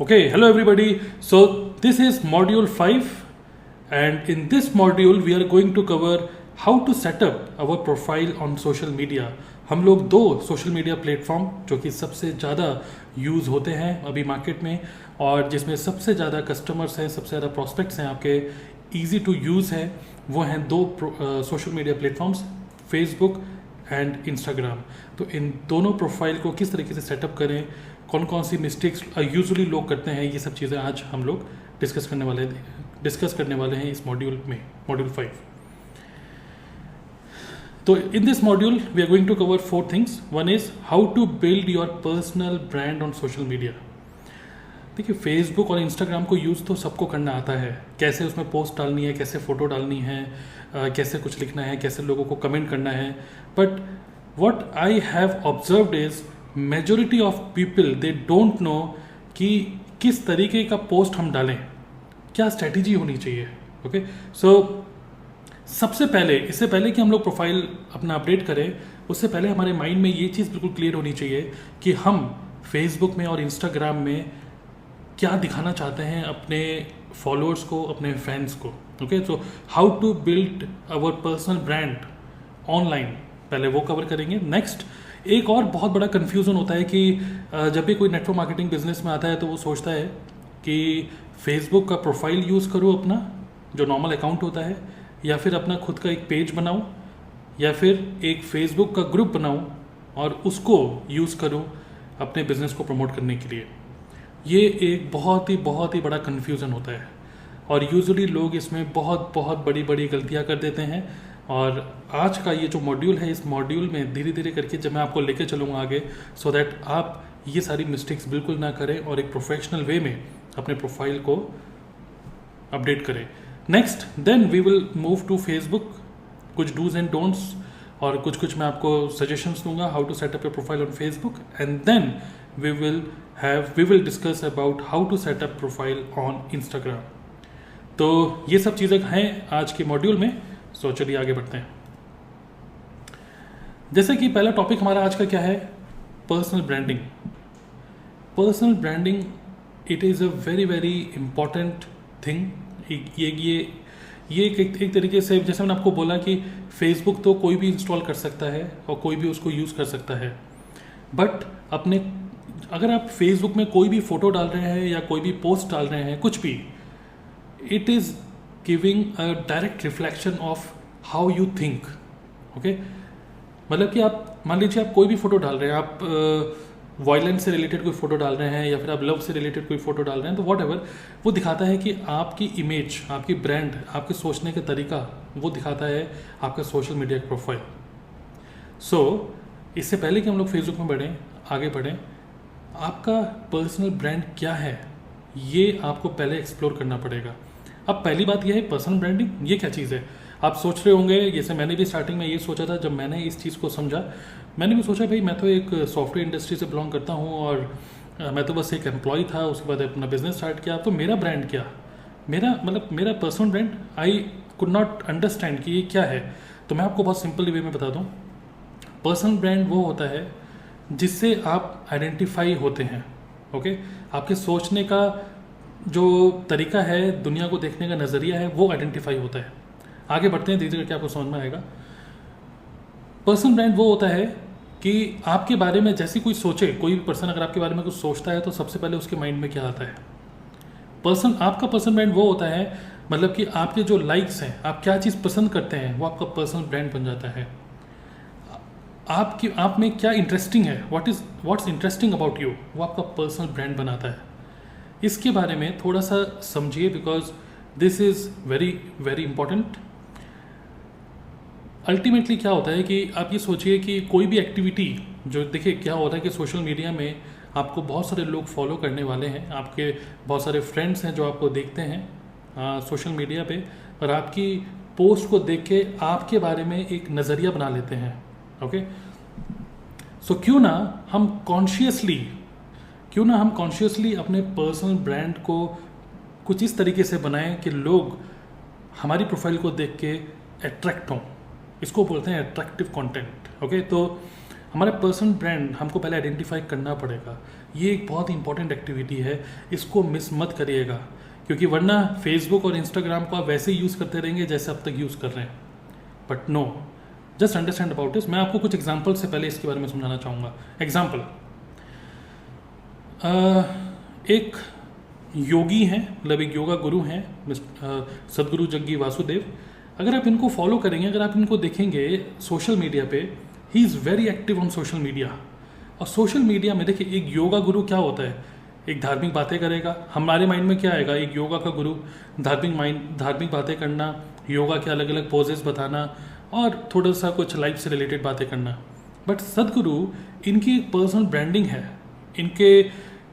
Okay, hello everybody. So this is module 5 and in this module we are going to cover how to set up our profile on social media. हम लोग दो social media platform जो कि सबसे ज़्यादा use होते हैं अभी मार्केट में और जिसमें सबसे ज़्यादा कस्टमर्स हैं, सबसे ज़्यादा प्रॉस्पेक्ट्स हैं, आपके ईजी टू यूज़ है, वो हैं दो social media platforms, Facebook and Instagram. तो इन दोनों प्रोफाइल को किस तरीके से सेटअप करें, कौन कौन सी मिस्टेक्स यूजुअली लोग करते हैं, ये सब चीज़ें आज हम लोग डिस्कस करने वाले हैं इस मॉड्यूल में, मॉड्यूल 5. तो in this module we are going to cover 4 things. One is how to build your personal brand on social media. देखिए, फेसबुक और इंस्टाग्राम को यूज़ तो सबको करना आता है. कैसे उसमें पोस्ट डालनी है, कैसे फ़ोटो डालनी है, कैसे कुछ लिखना है, कैसे लोगों को कमेंट करना है. But what I have observed is majority of people they don't know कि किस तरीके का पोस्ट हम डालें, क्या स्ट्रैटेजी होनी चाहिए. ओके, सो सबसे पहले, इससे पहले कि हम लोग प्रोफाइल अपना अपडेट करें, उससे पहले हमारे माइंड में ये चीज़ बिल्कुल क्लियर होनी चाहिए कि हम फेसबुक में और इंस्टाग्राम में क्या दिखाना चाहते हैं अपने फॉलोअर्स को, अपने फैंस को. Okay, so how to build our personal brand online, पहले वो कवर करेंगे. नेक्स्ट, एक और बहुत बड़ा कन्फ्यूज़न होता है कि जब भी कोई नेटवर्क मार्केटिंग बिजनेस में आता है तो वो सोचता है कि फेसबुक का प्रोफाइल यूज़ करूँ अपना जो नॉर्मल अकाउंट होता है, या फिर अपना खुद का एक पेज बनाऊँ, या फिर एक फेसबुक का ग्रुप बनाऊँ और उसको यूज़ करूँ अपने बिजनेस को प्रमोट करने के लिए. ये एक बहुत ही बड़ा कन्फ्यूज़न होता है और यूजुअली लोग इसमें बहुत बड़ी गलतियाँ कर देते हैं. और आज का ये जो मॉड्यूल है, इस मॉड्यूल में धीरे धीरे करके जब मैं आपको लेके चलूँगा आगे, सो दैट आप ये सारी मिस्टेक्स बिल्कुल ना करें और एक प्रोफेशनल वे में अपने प्रोफाइल को अपडेट करें. Next, then we will move to Facebook. कुछ डूज एंड डोंट्स और कुछ मैं आपको सजेशंस दूंगा how to set up a profile on Facebook, and then we will discuss about how to set up profile on Instagram. तो ये सब चीज़ें हैं आज के मॉड्यूल में. सो चलिए आगे बढ़ते हैं. जैसे कि पहला टॉपिक हमारा आज का क्या है, personal branding. Personal branding, it is a very important thing. ये एक तरीके से, जैसे मैंने आपको बोला कि फेसबुक तो कोई भी इंस्टॉल कर सकता है और कोई भी उसको यूज़ कर सकता है. बट अगर आप फेसबुक में कोई भी फ़ोटो डाल रहे हैं या कोई भी पोस्ट डाल रहे हैं, कुछ भी, it is giving a direct reflection of how you think. Okay, मतलब कि आप मान लीजिए आप कोई भी फोटो डाल रहे हैं, आप वायलेंस से रिलेटेड कोई फोटो डाल रहे हैं या फिर आप लव से रिलेटेड कोई फोटो डाल रहे हैं, तो वॉट एवर, वो दिखाता है कि आपकी इमेज, आपकी ब्रांड, आपके सोचने का तरीका, वो दिखाता है आपका सोशल मीडिया प्रोफाइल. सो इससे पहले कि हम लोग फेसबुक में आगे बढ़ें, आपका पर्सनल ब्रांड क्या है, ये आपको पहले एक्सप्लोर करना पड़ेगा. अब पहली बात यह है, पर्सनल ब्रांडिंग ये क्या चीज़ है. आप सोच रहे होंगे, जैसे मैंने भी स्टार्टिंग में ये सोचा था, जब मैंने इस चीज़ को समझा, मैंने भी सोचा भाई मैं तो एक सॉफ्टवेयर इंडस्ट्री से बिलोंग करता हूँ और मैं तो बस एक एम्प्लॉय था, उसके बाद अपना बिजनेस स्टार्ट किया, तो मेरा ब्रांड क्या, मेरा personal brand, I could not understand कि ये क्या है. तो मैं आपको बहुत सिंपल वे में बता दूँ, पर्सनल ब्रांड वो होता है जिससे आप आइडेंटिफाई होते हैं. ओके, आपके सोचने का जो तरीका है, दुनिया को देखने का नज़रिया है, वो आइडेंटिफाई होता है. आगे बढ़ते हैं, धीरे धीरे करके आपको समझ में आएगा. पर्सनल ब्रांड वो होता है कि आपके बारे में जैसी कोई सोचे, कोई भी पर्सन अगर आपके बारे में कुछ सोचता है तो सबसे पहले उसके माइंड में क्या आता है. आपका पर्सनल ब्रांड वो होता है, मतलब कि आपके जो लाइक्स हैं, आप क्या चीज़ पसंद करते हैं, वो आपका पर्सनल ब्रांड बन जाता है. आप में क्या इंटरेस्टिंग है, व्हाट्स इंटरेस्टिंग अबाउट यू, वो आपका पर्सनल ब्रांड बनाता है. इसके बारे में थोड़ा सा समझिए, because this is very important. Ultimately क्या होता है कि आप ये सोचिए कि कोई भी एक्टिविटी, जो देखिए क्या होता है कि सोशल मीडिया में आपको बहुत सारे लोग फॉलो करने वाले हैं, आपके बहुत सारे फ्रेंड्स हैं जो आपको देखते हैं सोशल मीडिया पे, और आपकी पोस्ट को देख के आपके बारे में एक नज़रिया बना लेते हैं. ओके, सो क्यों ना हम कॉन्शियसली अपने पर्सनल ब्रांड को कुछ इस तरीके से बनाएं कि लोग हमारी प्रोफाइल को देख के अट्रैक्ट हों. इसको बोलते हैं अट्रैक्टिव कंटेंट. ओके, तो हमारा पर्सनल ब्रांड हमको पहले आइडेंटिफाई करना पड़ेगा ये एक बहुत इंपॉर्टेंट एक्टिविटी है, इसको मिस मत करिएगा, क्योंकि वरना फेसबुक और इंस्टाग्राम को आप वैसे ही यूज़ करते रहेंगे जैसे अब तक यूज़ कर रहे हैं। But no, just understand about this. मैं आपको कुछ एग्जाम्पल से पहले इसके बारे में समझाना चाहूँगा। एग्जाम्पल, एक योगी हैं, मतलब एक योगा गुरु हैं, सदगुरु जग्गी वासुदेव। अगर आप इनको फॉलो करेंगे, अगर आप इनको देखेंगे सोशल मीडिया पे, ही is very active on social media. और सोशल मीडिया में देखिए, एक योगा गुरु क्या होता है, एक धार्मिक बातें करेगा। हमारे माइंड में क्या आएगा, एक योगा का गुरु धार्मिक बातें करना, योगा के अलग अलग पोजेस बताना और थोड़ा सा कुछ लाइफ से रिलेटेड बातें करना। बट सदगुरु, इनकी एक पर्सनल ब्रांडिंग है, इनके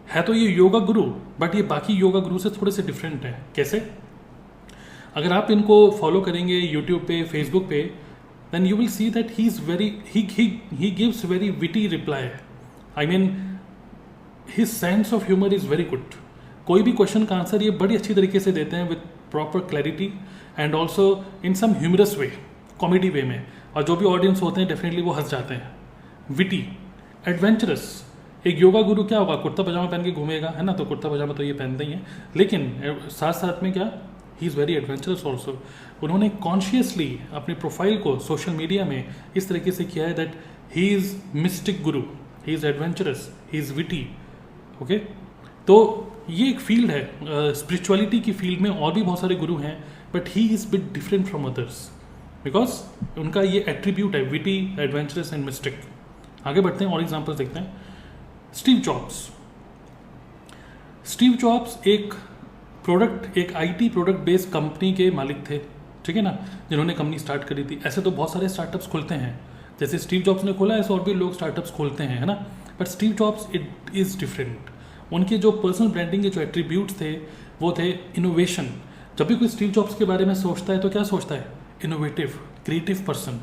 है तो ये योगा गुरु, बट ये बाकी योगा गुरु से थोड़े से डिफरेंट है। कैसे? अगर आप इनको फॉलो करेंगे यूट्यूब पे, फेसबुक पे, then you will see that he is very he gives very witty reply. I mean his sense of humour is very good. कोई भी क्वेश्चन का आंसर ये बड़ी अच्छी तरीके से देते हैं, with proper clarity and also in some humorous way, comedy way में। और जो भी ऑडियंस होते हैं डेफिनेटली वो हंस जाते हैं। Witty, adventurous. एक योगा गुरु क्या होगा, कुर्ता पजामा पहन के घूमेगा, है ना, तो कुर्ता पजामा तो ये पहनते ही हैं, लेकिन साथ साथ में क्या, ही इज़ वेरी एडवेंचरस ऑल्सो। उन्होंने कॉन्शियसली अपने प्रोफाइल को सोशल मीडिया में इस तरीके से किया है that he is mistake Guru, he is adventurous, he is witty. Okay, तो ये एक फील्ड है, स्पिरिचुअलिटी की फील्ड में और भी बहुत सारे गुरु हैं, but he is bit different from others because उनका ये एट्रीब्यूट है, विटी, एडवेंचरस एंड मिस्टिक। आगे बढ़ते हैं और एग्जाम्पल्स देखते हैं। स्टीव जॉब्स एक आईटी प्रोडक्ट बेस्ड कंपनी के मालिक थे, ठीक है ना, जिन्होंने कंपनी स्टार्ट करी थी। ऐसे तो बहुत सारे स्टार्टअप्स खुलते हैं, जैसे स्टीव जॉब्स ने खोला ऐसे और भी लोग स्टार्टअप्स खोलते हैं, है ना। But Steve jobs it is different. उनके जो पर्सनल ब्रांडिंग के जो एट्रीब्यूट्स थे वो थे इनोवेशन। जब भी कोई स्टीव जॉब्स के बारे में सोचता है तो क्या सोचता है, इनोवेटिव, क्रिएटिव पर्सन।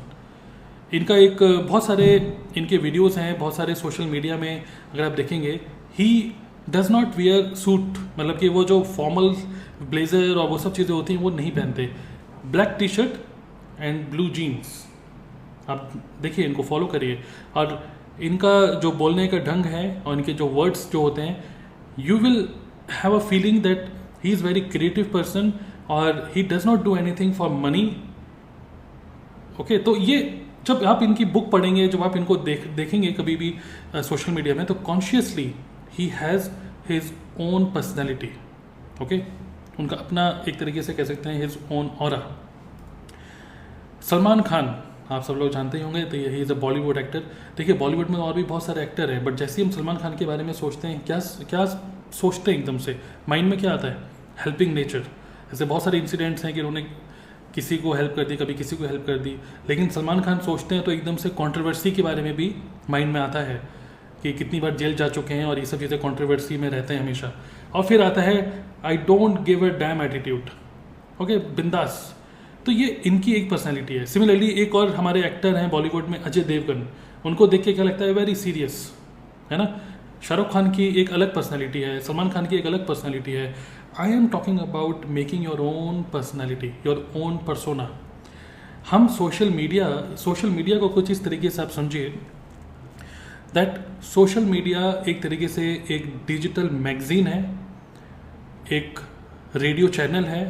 इनका एक बहुत सारे इनके वीडियोस हैं, बहुत सारे सोशल मीडिया में अगर आप देखेंगे, ही डज नॉट वियर सूट, मतलब कि वो जो फॉर्मल ब्लेजर और वो सब चीज़ें होती हैं वो नहीं पहनते। Black T shirt and blue jeans. आप देखिए, इनको फॉलो करिए, और इनका जो बोलने का ढंग है और इनके जो वर्ड्स जो होते हैं, you will have a feeling that he is very creative person और he does not do anything for money. Okay, तो ये जब आप इनकी बुक पढ़ेंगे, जब आप इनको देखेंगे कभी भी सोशल मीडिया में, तो consciously he has his own personality. Okay, उनका अपना एक तरीके से कह सकते हैं his own aura. Salman Khan आप सब लोग जानते ही होंगे, तो he is a Bollywood actor. देखिए, बॉलीवुड में और भी बहुत सारे एक्टर हैं, बट जैसे ही हम सलमान खान के बारे में सोचते हैं, क्या सोचते हैं एकदम से माइंड में क्या आता है, हेल्पिंग नेचर। ऐसे बहुत सारे इंसिडेंट्स हैं कि उन्होंने किसी को हेल्प कर दी, कभी किसी को हेल्प कर दी। लेकिन सलमान खान सोचते हैं तो एकदम से कंट्रोवर्सी के बारे में भी माइंड में आता है कि कितनी बार जेल जा चुके हैं और ये सब चीज़ें कंट्रोवर्सी में रहते हैं हमेशा। और फिर आता है I don't give a dam attitude. Okay, बिंदास। तो ये इनकी एक पर्सनैलिटी है। सिमिलरली एक और हमारे एक्टर हैं बॉलीवुड में, अजय देवगन। उनको देख के क्या लगता है, वेरी सीरियस, है ना। शाहरुख खान की एक अलग पर्सनैलिटी है, सलमान खान की एक अलग पर्सनैलिटी है। I am talking about making your own personality, your own persona. हम सोशल मीडिया को कुछ इस तरीके से आप समझिए दैट सोशल मीडिया एक तरीके से एक डिजिटल मैगजीन है, एक रेडियो चैनल है,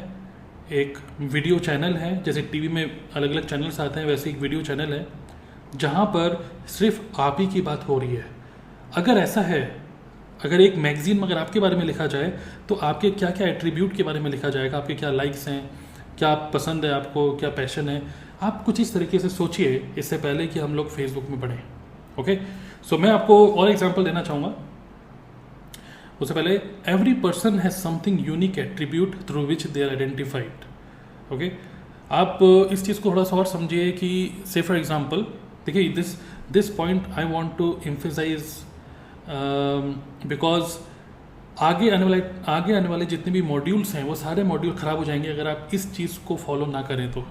एक वीडियो चैनल है। जैसे टीवी में अलग अलग चैनल्स आते हैं, वैसे एक वीडियो चैनल है जहाँ पर सिर्फ आप ही की बात हो रही है। अगर ऐसा है, अगर एक मैगजीन में अगर आपके बारे में लिखा जाए तो आपके क्या क्या एट्रीब्यूट के बारे में लिखा जाएगा, आपके क्या लाइक्स हैं, क्या पसंद है आपको, क्या पैशन है। आप कुछ इस तरीके से सोचिए इससे पहले कि हम लोग फेसबुक में पढ़ें। ओके, सो मैं आपको और एग्जांपल देना चाहूँगा। उससे पहले, every person has something unique attribute through which they are identified. Okay, आप इस चीज़ को थोड़ा सा और समझिए कि से फॉर एग्जांपल, देखिए this point I want to emphasise because आगे आने वाले जितने भी मॉड्यूल्स हैं वो सारे मॉड्यूल ख़राब हो जाएंगे अगर आप इस चीज़ को फॉलो ना करें तो।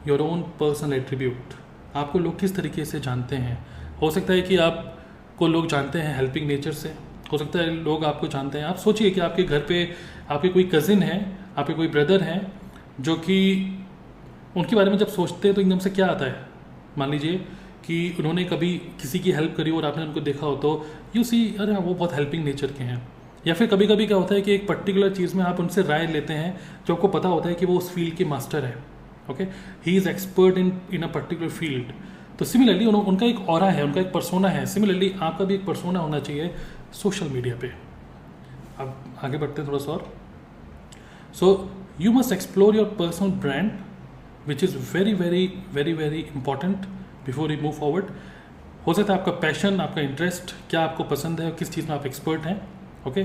योर ओन पर्सनल एट्रीब्यूट, आपको लोग किस तरीके से जानते हैं। हो सकता है कि आपको लोग जानते हैं हेल्पिंग नेचर से, हो सकता है लोग आपको जानते हैं। आप सोचिए कि आपके घर पे आपके कोई कज़िन है, आपके कोई ब्रदर हैं, जो कि उनके बारे में जब सोचते हैं तो एकदम से क्या आता है। मान लीजिए कि उन्होंने कभी किसी की हेल्प करी और आपने उनको देखा हो, तो यू सी अरे हाँ, वो बहुत हेल्पिंग नेचर के हैं। या फिर कभी कभी क्या होता है कि एक पर्टिकुलर चीज़ में आप उनसे राय लेते हैं जो आपको पता होता है कि वो उस फील्ड के मास्टर है, okay, he is expert in a particular field. तो सिमिलरली उनका एक ऑरा है, उनका एक पर्सोना है। सिमिलरली आपका भी एक पर्सोना होना चाहिए सोशल मीडिया पे। अब आगे बढ़ते हैं थोड़ा सा और। So you must explore your personal brand which is very very very very important before you move forward. हो सकता है आपका पैशन, आपका इंटरेस्ट, क्या आपको पसंद है, किस चीज़ में आप एक्सपर्ट हैं, ओके।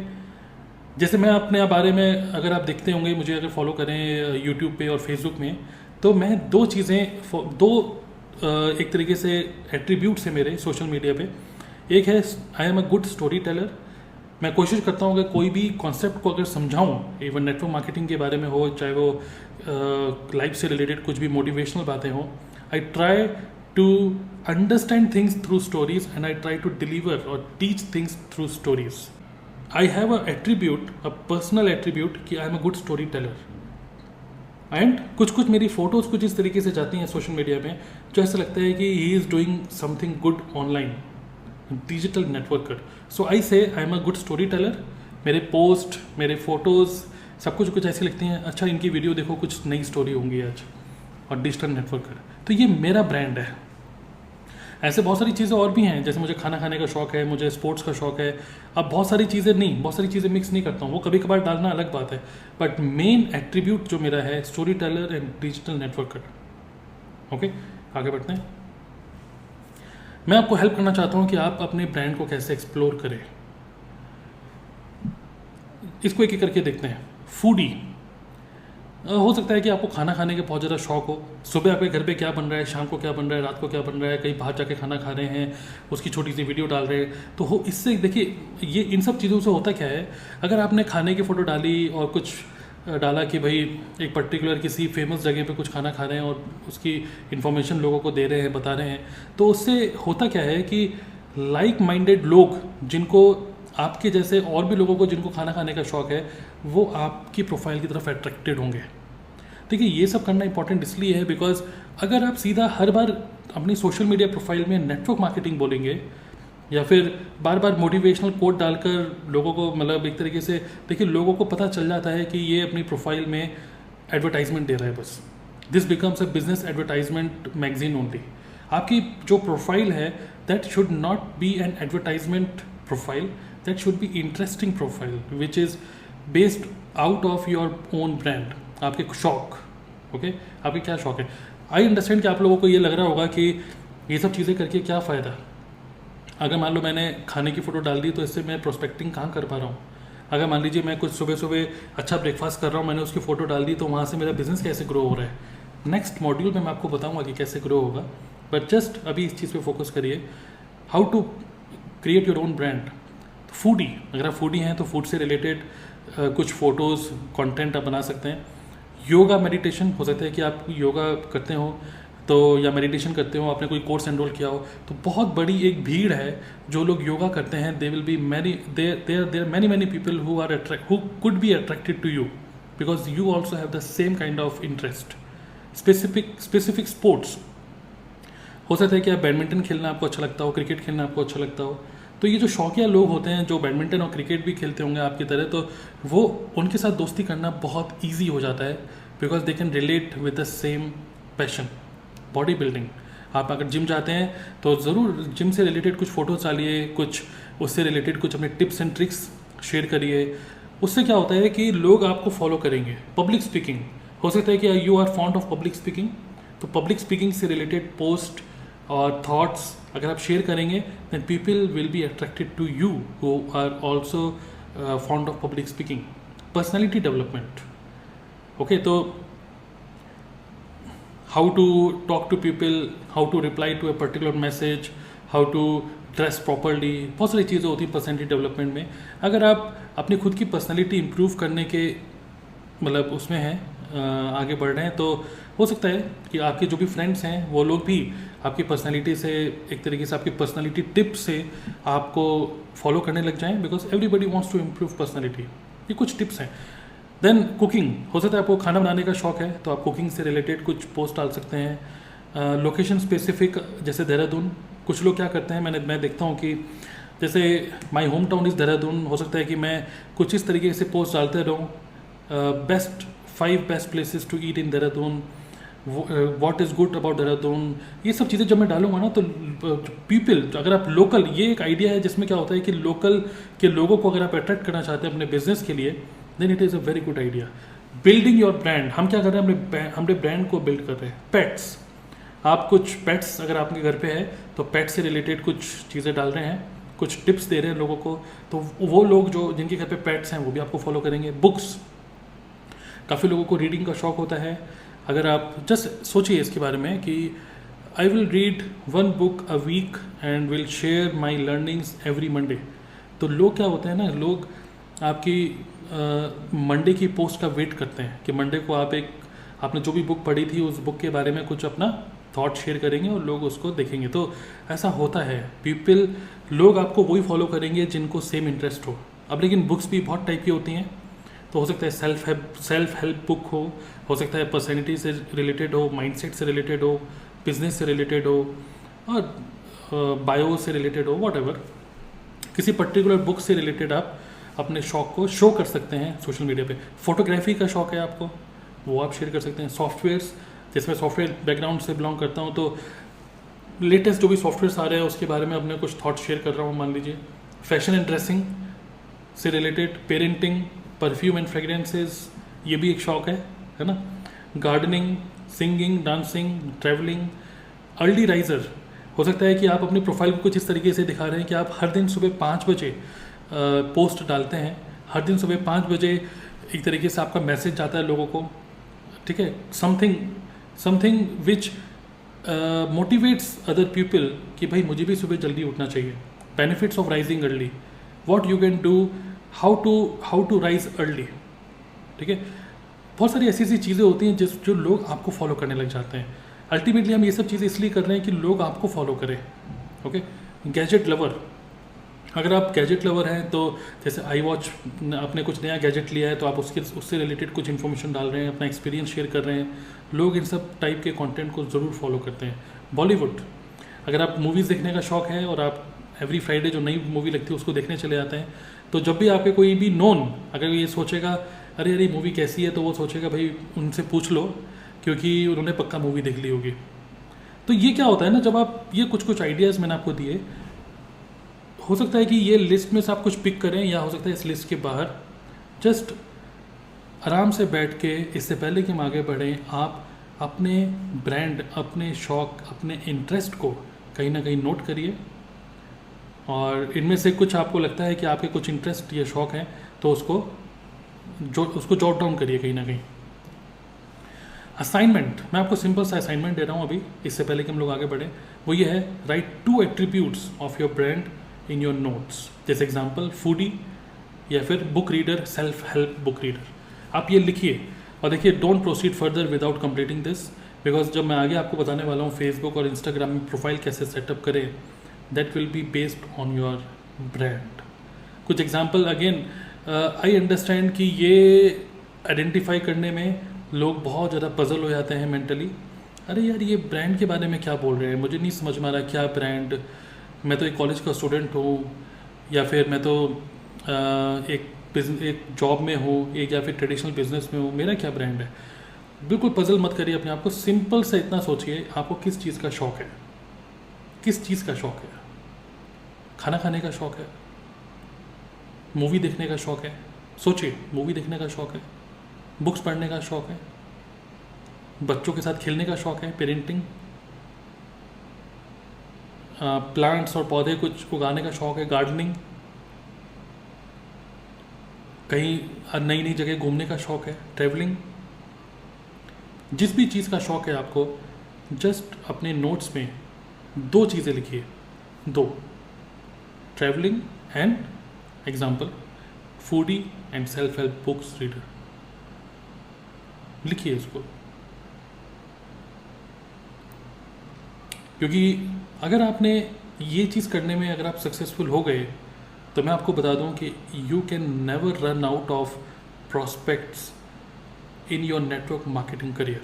जैसे मैं अपने बारे में, अगर आप देखते होंगे, मुझे अगर फॉलो करें यूट्यूब पे और फेसबुक में, तो मैं दो चीज़ें, एक तरीके से एट्रीब्यूट्स है मेरे सोशल मीडिया पे। एक है आई am a good story teller. मैं कोशिश करता हूँ कि कोई भी कॉन्सेप्ट को अगर समझाऊँ, इवन नेटवर्क मार्केटिंग के बारे में हो, चाहे वो लाइफ से रिलेटेड कुछ भी मोटिवेशनल बातें हो, I try to understand things through stories and I try to deliver और teach things through stories. I have a attribute, a personal attribute कि I am a good story teller. And कुछ मेरी photos कुछ इस तरीके से जाती हैं सोशल मीडिया में, जो ऐसा लगता है कि he is doing something good online, digital networker. So I say I am a good story teller. मेरे पोस्ट, मेरे फोटोज़, सब कुछ ऐसे लगते हैं, अच्छा इनकी वीडियो देखो, कुछ नई स्टोरी होंगी आज, और डिजिटल नेटवर्कर। तो ये मेरा ब्रांड है। ऐसे बहुत सारी चीज़ें और भी हैं, जैसे मुझे खाना खाने का शौक है, मुझे स्पोर्ट्स का शौक है। अब बहुत सारी चीज़ें मिक्स नहीं करता हूँ, वो कभी कभार डालना अलग बात है, बट मेन एट्रीब्यूट जो मेरा है story teller and digital networker. Okay, आगे बढ़ते हैं। मैं आपको हेल्प करना चाहता हूँ कि आप अपने ब्रांड को कैसे एक्सप्लोर करें। इसको एक एक करके देखते हैं। फूडी, हो सकता है कि आपको खाना खाने के बहुत ज़्यादा शौक हो। सुबह आपके घर पे क्या बन रहा है, शाम को क्या बन रहा है, रात को क्या बन रहा है, कहीं बाहर जाके खाना खा रहे हैं, उसकी छोटी सी वीडियो डाल रहे हैं, तो हो इससे देखिए, ये इन सब चीज़ों से होता क्या है, अगर आपने खाने की फ़ोटो डाली और कुछ डाला कि भाई एक पर्टिकुलर किसी फेमस जगह पे कुछ खाना खा रहे हैं और उसकी इन्फॉर्मेशन लोगों को दे रहे हैं, बता रहे हैं, तो उससे होता क्या है कि लाइक माइंडेड लोग, जिनको आपके जैसे और भी लोगों को जिनको खाना खाने का शौक है, वो आपकी प्रोफाइल की तरफ अट्रैक्टेड होंगे। देखिए, ये सब करना इंपॉर्टेंट इसलिए है बिकॉज अगर आप सीधा हर बार अपनी सोशल मीडिया प्रोफाइल में नेटवर्क मार्केटिंग बोलेंगे या फिर बार बार मोटिवेशनल कोट डालकर लोगों को, मतलब एक तरीके से देखिए, लोगों को पता चल जाता है कि ये अपनी प्रोफाइल में एडवर्टाइजमेंट दे रहा है बस। This becomes a business advertisement magazine only. आपकी जो प्रोफाइल है that should not be an advertisement profile, that should be interesting profile which is based out of your own brand, आपके शौक। ओके, आपके क्या शौक है। आई अंडरस्टैंड कि आप लोगों को ये लग रहा होगा कि ये सब चीज़ें करके क्या फ़ायदा। अगर मान लो मैंने खाने की फ़ोटो डाल दी तो इससे मैं प्रोस्पेक्टिंग कहाँ कर पा रहा हूँ। अगर मान लीजिए मैं कुछ सुबह सुबह अच्छा ब्रेकफास्ट कर रहा हूँ, मैंने उसकी फ़ोटो डाल दी, तो वहाँ से मेरा बिजनेस कैसे ग्रो हो रहा है। नेक्स्ट मॉड्यूल में मैं आपको बताऊँगा कि कैसे ग्रो होगा, बट जस्ट अभी इस चीज़ पे फोकस करिए, how to create your own brand. Foodie, अगर आप फूडी हैं तो फूड से रिलेटेड कुछ फ़ोटोज़, कंटेंट आप बना सकते हैं। योगा, मेडिटेशन, हो सकता है कि आप योगा करते हो तो, या मेडिटेशन करते हो, आपने कोई कोर्स एनरोल किया हो, तो बहुत बड़ी एक भीड़ है जो लोग योगा करते हैं। They will be many, there many people who could be attracted to you because you also have the same kind of interest. Specific sports, हो सकता है कि आप बैडमिंटन खेलना आपको अच्छा लगता हो, क्रिकेट खेलना आपको अच्छा लगता हो, तो ये जो शौकिया लोग होते हैं जो बैडमिंटन और क्रिकेट भी खेलते होंगे आपकी तरह, तो वो उनके साथ दोस्ती करना बहुत ईजी हो जाता है because they can relate with the same passion. Body building, आप अगर जिम जाते हैं तो ज़रूर जिम से रिलेटेड कुछ फ़ोटोज़ डालिए, कुछ उससे रिलेटेड कुछ अपने टिप्स एंड ट्रिक्स शेयर करिए। उससे क्या होता है कि लोग आपको फॉलो करेंगे। पब्लिक स्पीकिंग, हो सकता है कि you are fond of public speaking, तो पब्लिक स्पीकिंग से रिलेटेड पोस्ट और थॉट्स अगर आप शेयर करेंगे then people will be attracted to you who are also fond of public speaking. Personality development, okay, तो how to talk to people, how to reply to a particular message, how to dress properly, बहुत सारी चीज़ें होती हैं personality development में। अगर आप अपनी खुद की पर्सनैलिटी इम्प्रूव करने के मतलब उसमें हैं, आगे बढ़ रहे हैं, तो हो सकता है कि आपके जो भी फ्रेंड्स हैं वो लोग भी आपकी पर्सनालिटी से, एक तरीके से आपकी पर्सनालिटी टिप से आपको फॉलो करने लग जाएं because everybody wants to improve personality. ये कुछ टिप्स हैं। देन कुकिंग, हो सकता है आपको खाना बनाने का शौक है तो आप कुकिंग से रिलेटेड कुछ पोस्ट डाल सकते हैं। लोकेशन स्पेसिफिक, जैसे देहरादून, कुछ लोग क्या करते हैं, मैं देखता हूँ कि जैसे my home town is Dehradun, हो सकता है कि मैं कुछ इस तरीके से पोस्ट डालते रहूँ, best 5 best places to eat in Dehradun, what is good about Dehradun, ये सब चीज़ें जब मैं डालूंगा ना तो पीपल, अगर आप लोकल, ये एक आइडिया है जिसमें क्या होता है कि लोकल के लोगों को अगर आप अट्रैक्ट करना चाहते हैं अपने बिजनेस के लिए, then it is a very good idea. Building your brand, हम क्या कर रहे हैं, हमने ब्रांड को बिल्ड कर रहे हैं। पेट्स, आप कुछ पेट्स अगर आपके घर पे है तो पेट से रिलेटेड कुछ चीज़ें डाल रहे हैं, कुछ टिप्स दे रहे हैं लोगों को, तो वो लोग जो जिनके घर पे पेट्स हैं वो भी आपको फॉलो करेंगे। बुक्स, काफ़ी लोगों को रीडिंग का शौक होता है। अगर आप जस्ट सोचिए इसके बारे में कि I will read 1 book a week and will share my learnings every Monday, तो लोग क्या होते हैं ना, लोग आपकी मंडे की पोस्ट का वेट करते हैं कि मंडे को आपने जो भी बुक पढ़ी थी उस बुक के बारे में कुछ अपना थॉट शेयर करेंगे और लोग उसको देखेंगे। तो ऐसा होता है, लोग आपको वही फॉलो करेंगे जिनको सेम इंटरेस्ट हो। अब लेकिन बुक्स भी बहुत टाइप की होती हैं, तो हो सकता है सेल्फ हेल्प बुक हो सकता है पर्सनैलिटी से रिलेटेड हो, माइंडसेट से रिलेटेड हो, बिजनेस से रिलेटेड हो, और बायो से रिलेटेड हो, व्हाटएवर, किसी पर्टिकुलर बुक से रिलेटेड आप अपने शौक को शो कर सकते हैं सोशल मीडिया पे। फोटोग्राफी का शौक है आपको, वो आप शेयर कर सकते हैं। सॉफ्टवेयर्स, जैसे मैं सॉफ्टवेयर बैकग्राउंड से बिलोंग करता हूँ, तो लेटेस्ट जो भी सॉफ्टवेयर्स आ रहे हैं उसके बारे में अपने कुछ थॉट शेयर कर रहा हूँ, मान लीजिए। फैशन एंड ड्रेसिंग से related, parenting, perfume and fragrances, ये भी एक शौक है ना। Gardening, singing, dancing, travelling. Early riser, हो सकता है कि आप अपनी प्रोफाइल को कुछ इस तरीके से दिखा रहे हैं कि आप हर दिन सुबह 5 बजे पोस्ट डालते हैं, हर दिन सुबह 5 बजे एक तरीके से आपका मैसेज जाता है लोगों को, ठीक है। Something which motivates other people कि भाई मुझे भी सुबह जल्दी उठना चाहिए। Benefits of rising early, what you can do, how to rise early, ठीक है। बहुत सारी ऐसी चीज़ें होती हैं जो लोग आपको फॉलो करने लग जाते हैं। अल्टीमेटली हम ये सब चीज़ें इसलिए कर रहे हैं कि लोग आपको फॉलो करें, ओके। गैजेट लवर, अगर आप गैजेट लवर हैं तो जैसे आई वॉच, आपने कुछ नया गैजेट लिया है तो आप उससे रिलेटेड कुछ इन्फॉर्मेशन डाल रहे हैं, अपना एक्सपीरियंस शेयर कर रहे हैं, लोग इन सब टाइप के कंटेंट को ज़रूर फॉलो करते हैं। बॉलीवुड, अगर आप मूवीज़ देखने का शौक है और आप एवरी फ्राइडे जो नई मूवी लगती है उसको देखने चले जाते हैं, तो जब भी आपके कोई भी नोन अगर ये सोचेगा अरे अरे मूवी कैसी है, तो वो सोचेगा भाई उनसे पूछ लो क्योंकि उन्होंने पक्का मूवी देख ली होगी। तो ये क्या होता है ना, जब आप ये कुछ आइडियाज़ मैंने आपको दिए, हो सकता है कि ये लिस्ट में से आप कुछ पिक करें, या हो सकता है इस लिस्ट के बाहर जस्ट आराम से बैठ के, इससे पहले कि हम आगे बढ़ें, आप अपने ब्रांड, अपने शौक, अपने इंटरेस्ट को कहीं ना कहीं नोट करिए, और इनमें से कुछ आपको लगता है कि आपके कुछ इंटरेस्ट या शौक हैं तो उसको जॉट डाउन करिए कहीं ना कहीं। असाइनमेंट, मैं आपको सिंपल सा असाइनमेंट दे रहा हूँ अभी, इससे पहले कि हम लोग आगे बढ़ें, वो ये है, right 2 attributes of your brand in your notes. जैसे एग्जांपल फूडी, या फिर book reader, self help book reader. आप ये लिखिए और देखिए, don't proceed further without completing this, because जब मैं आगे आपको बताने वाला हूँ फेसबुक और इंस्टाग्राम में प्रोफाइल कैसे सेटअप करें, that will be based on your brand. कुछ एग्जाम्पल, अगेन आई अंडरस्टैंड कि ये आइडेंटिफाई करने में लोग बहुत ज़्यादा पजल हो जाते हैं मेंटली। अरे यार ये ब्रांड के बारे में क्या बोल रहे हैं, मुझे नहीं समझ में आ रहा क्या ब्रांड, मैं तो एक कॉलेज का स्टूडेंट हूँ, या फिर मैं तो एक जॉब में हूँ, एक या फिर ट्रेडिशनल बिजनेस में हूँ, मेरा क्या ब्रांड है। बिल्कुल पजल मत करिए अपने आप को, सिंपल से इतना सोचिए आपको किस चीज़ का शौक है, किस चीज़ का शौक है। खाना खाने का शौक है, मूवी देखने का शौक है, सोचिए मूवी देखने का शौक है, बुक्स पढ़ने का शौक है, बच्चों के साथ खेलने का शौक है, पेरेंटिंग, प्लांट्स और पौधे कुछ उगाने का शौक है, गार्डनिंग, कहीं नई नई जगह घूमने का शौक है, ट्रैवलिंग। जिस भी चीज़ का शौक है आपको, जस्ट अपने नोट्स में 2 चीज़ें लिखिए, 2, travelling and example foodie and self help books reader, लिखिए इसको। क्योंकि अगर आपने ये चीज़ करने में अगर आप सक्सेसफुल हो गए, तो मैं आपको बता दूं कि you can never run out of prospects in your network marketing career.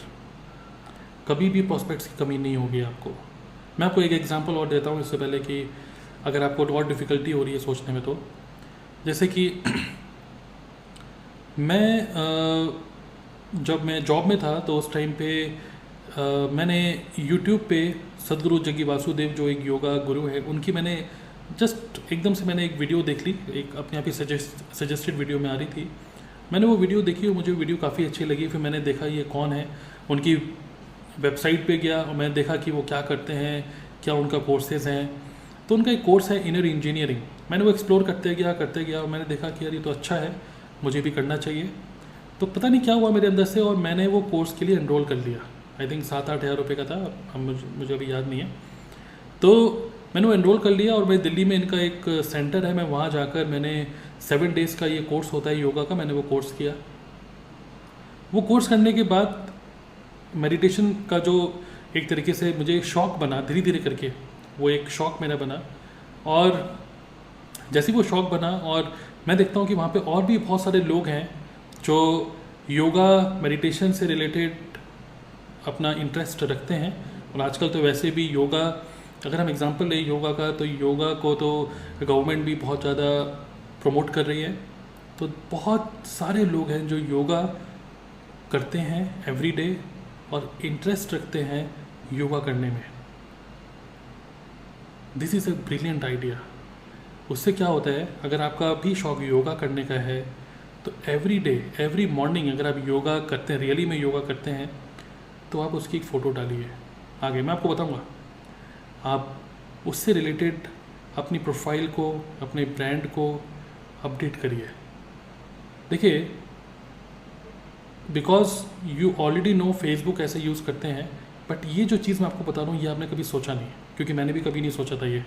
कभी भी प्रॉस्पेक्ट्स की कमी नहीं होगी आपको। मैं आपको एक एग्जांपल और देता हूँ इससे पहले कि अगर आपको और डिफ़िकल्टी हो रही है सोचने में, तो जैसे कि जब मैं जॉब में था तो उस टाइम पे मैंने यूट्यूब पे सदगुरु जग्गी वासुदेव जो एक योगा गुरु है, उनकी मैंने जस्ट एकदम से मैंने एक वीडियो देख ली, एक अपने आप ही सजेस्टेड वीडियो में आ रही थी। मैंने वो वीडियो देखी और मुझे वीडियो काफ़ी अच्छी लगी। फिर मैंने देखा ये कौन है, उनकी वेबसाइट पे गया और मैंने देखा कि वो क्या करते हैं, क्या उनका कोर्सेज़ हैं। तो उनका एक कोर्स है इनर इंजीनियरिंग। मैंने वो एक्सप्लोर करते गया और मैंने देखा कि यार ये तो अच्छा है, मुझे भी करना चाहिए। तो पता नहीं क्या हुआ मेरे अंदर से, और मैंने वो कोर्स के लिए एनरोल कर लिया। आई थिंक 7-8 हज़ार रुपये का था, अब मुझे अभी याद नहीं है। तो मैंने वो एनरोल कर लिया और मैं दिल्ली में इनका एक सेंटर है, मैं वहाँ जाकर मैंने 7 डेज़ का ये कोर्स होता है योगा का, मैंने वो कोर्स किया। वो कोर्स करने के बाद मेडिटेशन का जो एक तरीके से मुझे शौक़ बना, धीरे धीरे करके वो एक शौक़ मेरा बना। और जैसे वो शौक़ बना और मैं देखता हूँ कि वहाँ पे और भी बहुत सारे लोग हैं जो योगा मेडिटेशन से रिलेटेड अपना इंटरेस्ट रखते हैं। और आजकल तो वैसे भी योगा, अगर हम एग्जांपल लें योगा का, तो योगा को तो गवर्नमेंट भी बहुत ज़्यादा प्रमोट कर रही है। तो बहुत सारे लोग हैं जो योगा करते हैं एवरी डे और इंटरेस्ट रखते हैं योगा करने में। This is a brilliant idea. उससे क्या होता है, अगर आपका भी शौक योगा करने का है तो एवरी डे एवरी मॉर्निंग अगर आप योगा करते हैं, रियली में योगा करते हैं, तो आप उसकी एक फ़ोटो डालिए। आगे मैं आपको बताऊंगा, आप उससे रिलेटेड अपनी प्रोफाइल को, अपने ब्रांड को अपडेट करिए। देखिए, because you already know Facebook ऐसे यूज़ करते हैं, बट ये जो चीज़ मैं आपको बता रहा हूँ ये आपने कभी सोचा नहीं, क्योंकि मैंने भी कभी नहीं सोचा था ये।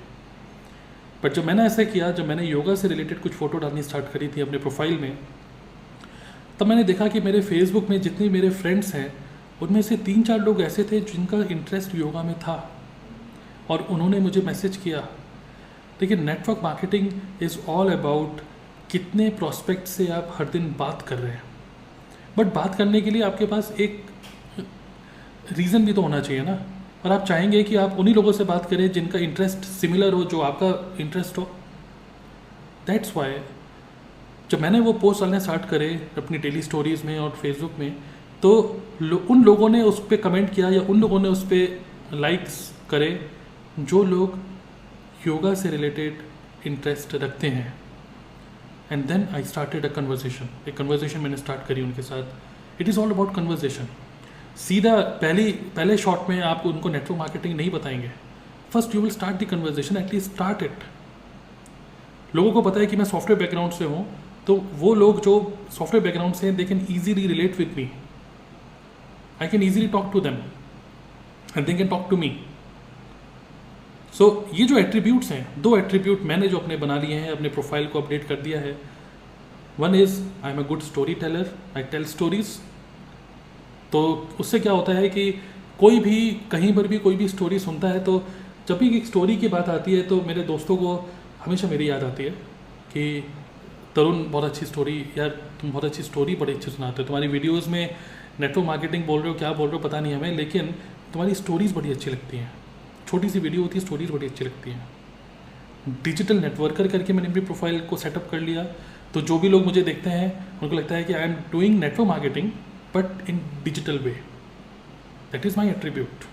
बट जब मैंने ऐसा किया, जब मैंने योगा से रिलेटेड कुछ फ़ोटो डालनी स्टार्ट करी थी अपने प्रोफाइल में, तब मैंने देखा कि मेरे फेसबुक में जितने मेरे फ्रेंड्स हैं उनमें से 3-4 लोग ऐसे थे जिनका इंटरेस्ट योगा में था और उन्होंने मुझे मैसेज किया। देखिए, network marketing is all about कितने प्रॉस्पेक्ट से आप हर दिन बात कर रहे हैं। बट बात करने के लिए आपके पास एक रीज़न भी तो होना चाहिए ना, और आप चाहेंगे कि आप उन्हीं लोगों से बात करें जिनका इंटरेस्ट सिमिलर हो, जो आपका इंटरेस्ट हो। दैट्स वाई जब मैंने वो पोस्ट डालने स्टार्ट करे अपनी डेली स्टोरीज़ में और फेसबुक में, तो उन लोगों ने उस पर कमेंट किया या उन लोगों ने उस पर लाइक्स करे जो लोग योगा से रिलेटेड इंटरेस्ट रखते हैं। And then I started a conversation. एक कन्वर्सेशन मैंने स्टार्ट करी उनके साथ। It is all about conversation. सीधा पहले शॉट में आप उनको नेटवर्क मार्केटिंग नहीं बताएंगे। First you will start the conversation, at least start it. लोगों को पता है कि मैं सॉफ्टवेयर बैकग्राउंड से हूँ, तो वो लोग जो सॉफ्टवेयर बैकग्राउंड से हैं, they can easily relate with me. I can easily talk to them and they can talk to me. So ये जो एट्रीब्यूट्स हैं, 2 एट्रीब्यूट मैंने जो अपने बना लिए हैं, अपने प्रोफाइल को अपडेट कर दिया है। One is I am a good story teller, I tell stories. तो उससे क्या होता है कि कोई भी कहीं पर भी कोई भी स्टोरी सुनता है, तो जब भी एक स्टोरी की बात आती है तो मेरे दोस्तों को हमेशा मेरी याद आती है कि तरुण बहुत अच्छी स्टोरी, यार तुम बहुत अच्छी स्टोरी बड़ी अच्छी सुनाते हो, तुम्हारी वीडियोस में नेटवर्क मार्केटिंग बोल रहे हो, क्या बोल रहे हो पता नहीं हमें, लेकिन तुम्हारी स्टोरीज़ बड़ी अच्छी लगती हैं। छोटी सी वीडियो होती है, स्टोरीज़ बड़ी अच्छी लगती हैं। डिजिटल नेटवर्कर करके मैंने अपनी प्रोफाइल को सेटअप कर लिया, तो जो भी लोग मुझे देखते हैं उनको लगता है कि I am doing network marketing but in digital way. That is my attribute.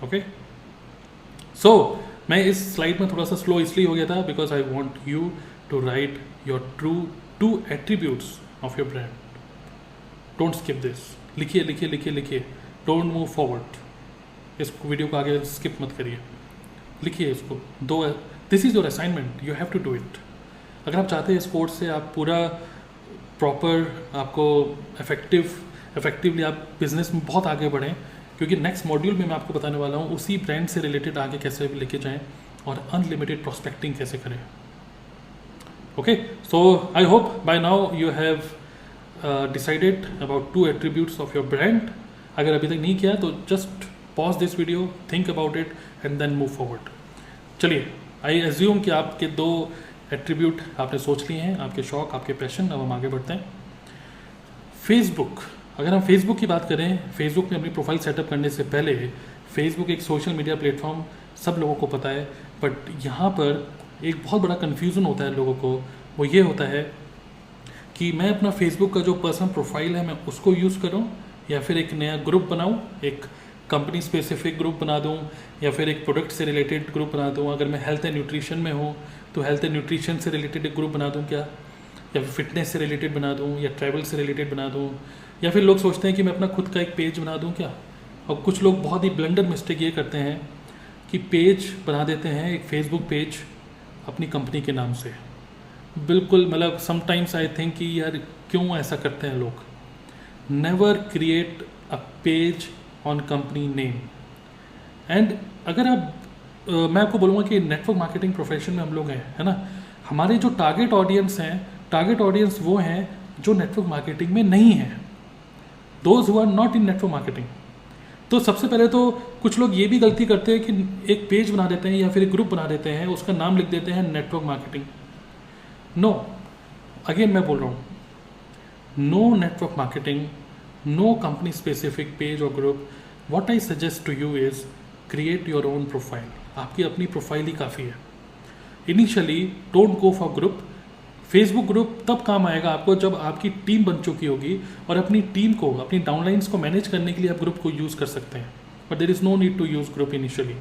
Okay, so मैं इस स्लाइड में थोड़ा सा स्लो इसलिए हो गया था because I want you to write your true 2 attributes of your brand. Don't skip this. लिखिए लिखिए लिखिए लिखिए, डोंट मूव फॉरवर्ड। इस वीडियो को आगे स्किप मत करिए, लिखिए इसको। 2 this is your assignment, you have to do it. अगर आप चाहते हैं इस कोर्स से आप पूरा प्रॉपर, आपको इफेक्टिवली आप बिजनेस में बहुत आगे बढ़ें, क्योंकि नेक्स्ट मॉड्यूल में मैं आपको बताने वाला हूँ उसी ब्रांड से रिलेटेड आगे कैसे लेके जाएं और अनलिमिटेड प्रोस्पेक्टिंग कैसे करें। Okay, so I hope by now you have decided about 2 attributes of your brand. अगर अभी तक नहीं किया तो just pause this video, think about it and then move forward. चलिए, आई एज्यूम कि आपके 2 एट्रीब्यूट आपने सोच लिए हैं, आपके शौक, आपके पैशन। अब हम आगे बढ़ते हैं। फेसबुक अगर हम फेसबुक की बात करें, फेसबुक में अपनी प्रोफाइल सेटअप करने से पहले फेसबुक एक सोशल मीडिया प्लेटफॉर्म सब लोगों को पता है, बट यहाँ पर एक बहुत बड़ा कन्फ्यूज़न होता है लोगों को। वो ये होता है कि मैं अपना फेसबुक का जो पर्सनल प्रोफाइल है मैं उसको यूज़ करूँ, या फिर एक नया ग्रुप बनाऊँ, एक कंपनी स्पेसिफिक ग्रुप बना दूँ, या फिर एक प्रोडक्ट से रिलेटेड ग्रुप बना दूँ। अगर मैं हेल्थ एंड न्यूट्रिशन में हूँ तो हेल्थ एंड न्यूट्रिशन से रिलेटेड एक ग्रुप बना दूँ क्या, या फिर फिटनेस से रिलेटेड बना दूँ, या ट्रैवल से रिलेटेड बना दूँ, या फिर लोग सोचते हैं कि मैं अपना खुद का एक पेज बना दूँ क्या। और कुछ लोग बहुत ही ब्लंडर मिस्टेक ये करते हैं कि पेज बना देते हैं, एक फेसबुक पेज अपनी कंपनी के नाम से। बिल्कुल, मतलब समटाइम्स आई थिंक कि यार क्यों ऐसा करते हैं लोग। Never create a page on company name. And अगर आप मैं आपको बोलूँगा कि नेटवर्क मार्केटिंग प्रोफेशन में हम लोग हैं, है ना, हमारे जो टारगेट ऑडियंस हैं, टारगेट ऑडियंस वो हैं जो नेटवर्क मार्केटिंग में नहीं है, those who are not in network marketing. तो सबसे पहले तो कुछ लोग ये भी गलती करते हैं कि एक पेज बना देते हैं या फिर एक ग्रुप बना देते हैं, उसका नाम लिख देते हैं नेटवर्क मार्केटिंग। नो, अगेन मैं बोल रहा हूँ, no network marketing, no company specific page और group. What I suggest to you is create your own profile. आपकी अपनी प्रोफाइल ही काफ़ी है। Initially don't go for group. Facebook group तब काम आएगा आपको जब आपकी टीम बन चुकी होगी और अपनी टीम को, अपनी डाउनलाइंस को मैनेज करने के लिए आप ग्रुप को यूज़ कर सकते हैं, but there is no need to use group initially.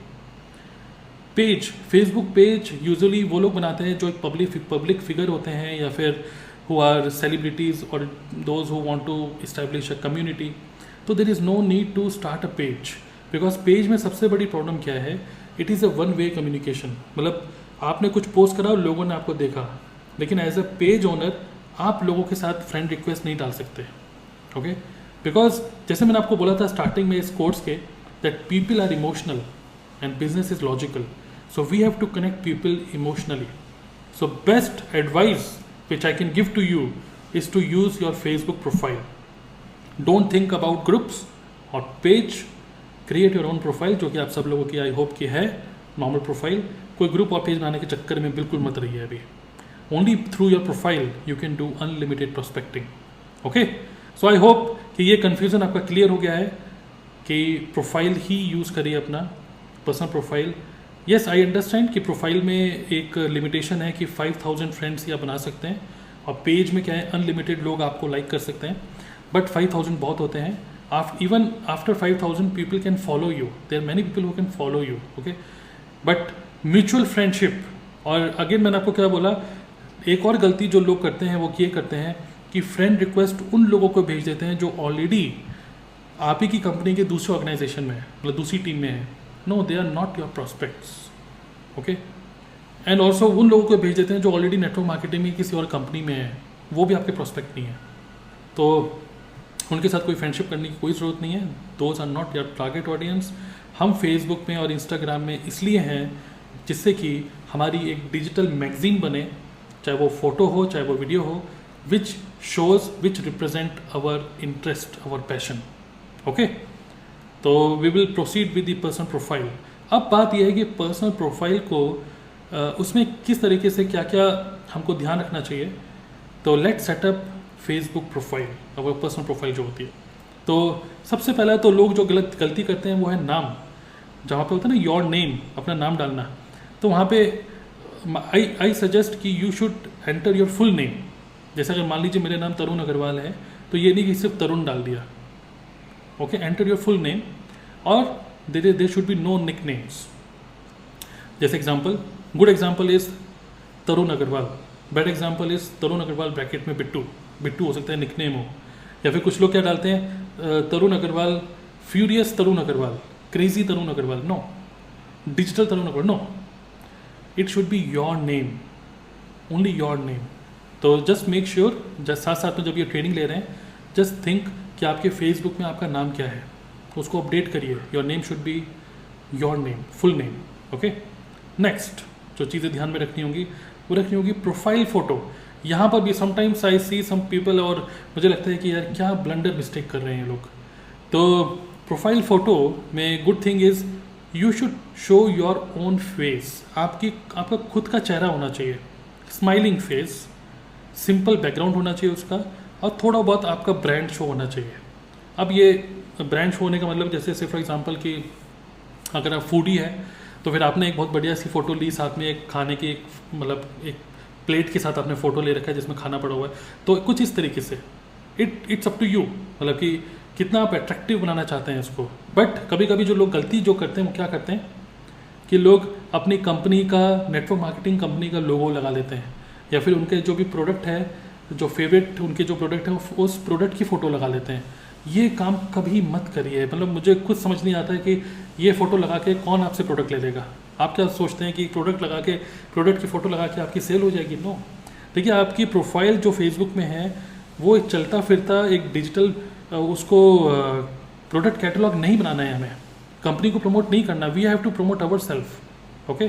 Page, Facebook page usually वो लोग बनाते हैं जो एक पब्लिक फिगर होते हैं, या फिर हु आर सेलिब्रिटीज़ और those who want to establish a community. तो there is no need to start a page, because page में सबसे बड़ी प्रॉब्लम क्या है, it is a one way communication. मतलब आपने कुछ पोस्ट करा और लोगों ने आपको देखा, लेकिन एज अ पेज ओनर आप लोगों के साथ फ्रेंड रिक्वेस्ट नहीं डाल सकते, ओके। बिकॉज जैसे मैंने आपको बोला था स्टार्टिंग में इस कोर्स के, that people are emotional and business is logical, so we have to connect people emotionally. So best advice which I can give to you is to use your Facebook profile. Don't think about groups और page, create your own profile, जो कि आप सब लोगों की I hope की है normal profile. कोई ग्रुप और पेज बनाने के चक्कर में बिल्कुल मत रहिए अभी। Only through your profile you can do unlimited prospecting. Okay? So I hope कि ये confusion आपका clear हो गया है कि प्रोफाइल ही यूज़ करिए अपना personal profile. Yes, I understand कि प्रोफाइल में एक लिमिटेशन है कि 5000 फ्रेंड्स ही आप बना सकते हैं, और पेज में क्या है अनलिमिटेड लोग आपको लाइक कर सकते हैं, बट 5000 बहुत होते हैं। Even after 5000 people can follow you. There are many people who can follow you. Okay? But mutual friendship, और अगेन मैंने आपको क्या बोला, एक और गलती जो लोग करते हैं वो ये करते हैं कि फ्रेंड रिक्वेस्ट उन लोगों को भेज देते हैं जो ऑलरेडी आप ही की कंपनी के दूसरे ऑर्गेनाइजेशन में है, मतलब दूसरी टीम में है। No, they are not your prospects, okay. And also उन लोगों को भेज देते हैं जो ऑलरेडी नेटवर्क मार्केटिंग में किसी और कंपनी में है, वो भी आपके प्रॉस्पेक्ट नहीं है, तो उनके साथ कोई फ्रेंडशिप करने की कोई ज़रूरत नहीं है। Those are not your target audience. हम फेसबुक में और इंस्टाग्राम में इसलिए हैं जिससे कि हमारी एक डिजिटल मैगजीन बने, चाहे वो फोटो हो चाहे वो वीडियो हो, which shows which represent our interest, our passion, okay. तो we will proceed with the personal profile. अब बात यह है कि पर्सनल प्रोफाइल को उसमें किस तरीके से क्या क्या हमको ध्यान रखना चाहिए। तो let setup Facebook profile, our personal profile जो होती है। तो सबसे पहला तो लोग जो गलती करते हैं वो है नाम। जहाँ पे होता है ना योर नेम, अपना नाम डालना, तो वहाँ पे आई सजेस्ट कि you should enter your full name. जैसे अगर मान लीजिए मेरा नाम तरुण अग्रवाल है, तो ये नहीं कि सिर्फ तरुण डाल दिया, okay. Enter your full name, और there should be no nick names. जैसे example, good example is Tarun Agarwal, bad example is Tarun Agarwal bracket में बिट्टू। बिट्टू हो सकता है निक नेम हो, या फिर कुछ लोग क्या डालते हैं Tarun Agarwal, furious Tarun Agarwal, crazy Tarun Agarwal. No, digital Tarun Agarwal, no, it should be your name, only your name. तो जस्ट मेक श्योर, जस्ट साथ साथ में जब ये ट्रेनिंग ले रहे हैं, जस्ट थिंक कि आपके फेसबुक में आपका नाम क्या है, उसको अपडेट करिए। Your name should be your name, full name, okay. Next जो चीज़ें ध्यान में रखनी होंगी वो रखनी होगी प्रोफाइल फ़ोटो। यहाँ पर भी sometimes I C some people, और मुझे लगता है कि यार क्या ब्लंडर मिस्टेक कर रहे हैं लोग। तो प्रोफाइल फ़ोटो में good thing is you should show your own face. आपका खुद का चेहरा होना चाहिए, स्माइलिंग फेस, सिंपल बैकग्राउंड होना चाहिए उसका, और थोड़ा बहुत आपका ब्रांड शो होना चाहिए। अब ये ब्रांड शो होने का मतलब जैसे फॉर एग्जांपल कि अगर आप फूडी है तो फिर आपने एक बहुत बढ़िया सी फ़ोटो ली, साथ में एक खाने की मतलब एक प्लेट के साथ आपने फ़ोटो ले रखा है जिसमें खाना पड़ा हुआ है, तो कुछ इस तरीके से इट्स अप टू यू, मतलब कि कितना आप अट्रैक्टिव बनाना चाहते हैं इसको। बट कभी कभी जो लोग गलती जो करते हैं वो क्या करते हैं कि लोग अपनी कंपनी का, नेटवर्क मार्केटिंग कंपनी का लोगो लगा लेते हैं, या फिर उनके जो भी प्रोडक्ट है, जो फेवरेट उनके जो प्रोडक्ट है उस प्रोडक्ट की फ़ोटो लगा लेते हैं। ये काम कभी मत करिए। मतलब मुझे खुद समझ नहीं आता है कि ये फ़ोटो लगा के कौन आपसे प्रोडक्ट ले लेगा। आप क्या सोचते हैं कि प्रोडक्ट की फ़ोटो लगा के आपकी सेल हो जाएगी? नो। देखिए, आपकी प्रोफाइल जो फेसबुक में है वो एक चलता फिरता एक डिजिटल उसको प्रोडक्ट कैटलॉग नहीं बनाना है हमें, कंपनी को प्रमोट नहीं करना। We have to promote our self, okay.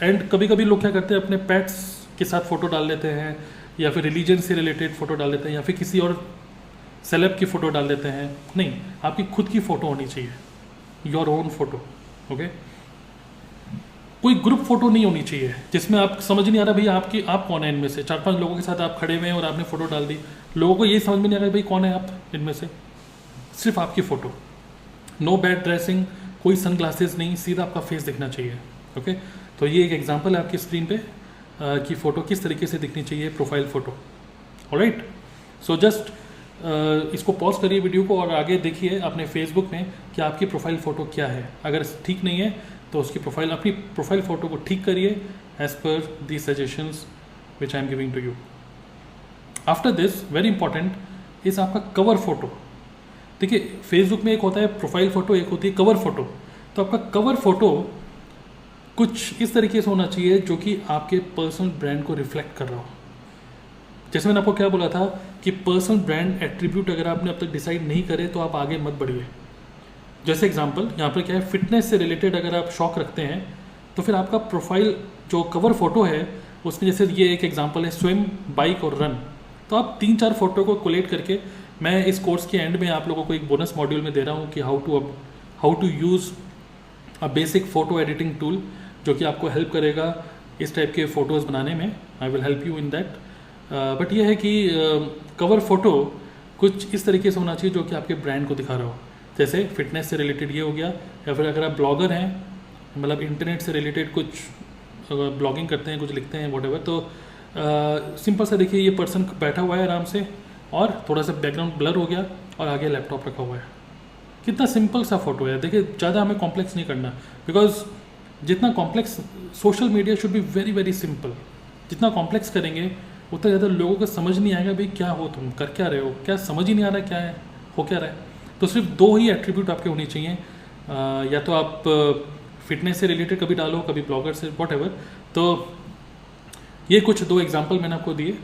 And कभी कभी लोग क्या करते हैं, अपने पेट्स के साथ फ़ोटो डाल लेते हैं, या फिर रिलीजन से रिलेटेड फ़ोटो डाल देते हैं, या फिर किसी और सेलेब की फ़ोटो डाल देते हैं। नहीं, आपकी खुद की फ़ोटो होनी चाहिए, योर ओन फोटो, ओके। कोई ग्रुप फोटो नहीं होनी चाहिए जिसमें आप समझ नहीं आ रहा भैया आप कौन है इनमें से। 4-5 लोगों के साथ आप खड़े हुए हैं और आपने फ़ोटो डाल दी, लोगों को ये समझ में नहीं आ रहा भाई कौन है आप इनमें से, सिर्फ आपकी फ़ोटो। नो बैड ड्रेसिंग, कोई सनग्लासेस नहीं, सीधा आपका फेस दिखना चाहिए, ओके। तो ये एक एग्जांपल है आपकी स्क्रीन पे कि फ़ोटो किस तरीके से दिखनी चाहिए, profile photo. Alright, so just इसको पॉज करिए वीडियो को और आगे देखिए अपने फेसबुक में कि आपकी प्रोफाइल फ़ोटो क्या है। अगर ठीक नहीं है तो उसकी अपनी प्रोफाइल फ़ोटो को ठीक करिए as per the suggestions which I am giving to you. After this very important is आपका कवर फोटो। देखिए, फेसबुक में एक होता है प्रोफाइल फ़ोटो, एक होती है कवर फोटो। तो आपका कवर फोटो कुछ इस तरीके से होना चाहिए जो कि आपके पर्सनल ब्रांड को रिफ्लेक्ट कर रहा हो। जैसे मैंने आपको क्या बोला था कि पर्सनल ब्रांड एट्रीब्यूट अगर आपने अब तक डिसाइड नहीं करे तो आप आगे मत बढ़िए। जैसे एग्जांपल यहाँ पर क्या है, फिटनेस से रिलेटेड अगर आप शौक रखते हैं तो फिर आपका प्रोफाइल जो कवर फोटो है उसमें, जैसे ये एक एग्जांपल है स्विम, बाइक और रन, तो आप 3-4 फोटो को कोलेट करके, मैं इस कोर्स के एंड में आप लोगों को एक बोनस मॉड्यूल में दे रहा हूँ कि how to use a basic photo editing tool जो कि आपको हेल्प करेगा इस टाइप के फ़ोटोज़ बनाने में। I will help you in that. But ये है कि कवर फोटो कुछ इस तरीके से होना चाहिए जो कि आपके ब्रांड को दिखा रहा हो। जैसे फिटनेस से रिलेटेड ये हो गया, या फिर अगर आप ब्लॉगर हैं, मतलब इंटरनेट से रिलेटेड कुछ ब्लॉगिंग करते हैं, कुछ लिखते हैं, वॉट एवर, तो सिंपल सा देखिए, ये पर्सन बैठा हुआ है आराम से और थोड़ा सा बैकग्राउंड ब्लर हो गया और आगे लैपटॉप रखा हुआ है। कितना सिंपल सा फोटो है। देखिए, ज़्यादा हमें कॉम्प्लेक्स नहीं करना, बिकॉज जितना complex, social media should be very very simple. जितना कॉम्प्लेक्स करेंगे उतना ज़्यादा लोगों को समझ नहीं आएगा भाई क्या हो, तुम कर क्या रहे हो, क्या समझ ही नहीं आ रहा क्या है, हो क्या रहा है। तो सिर्फ 2 ही एट्रीब्यूट आपके होने चाहिए, या तो आप फिटनेस से रिलेटेड कभी डालो, कभी ब्लॉगर से, वॉट एवर। तो ये कुछ 2 एग्जाम्पल मैंने आपको दिए।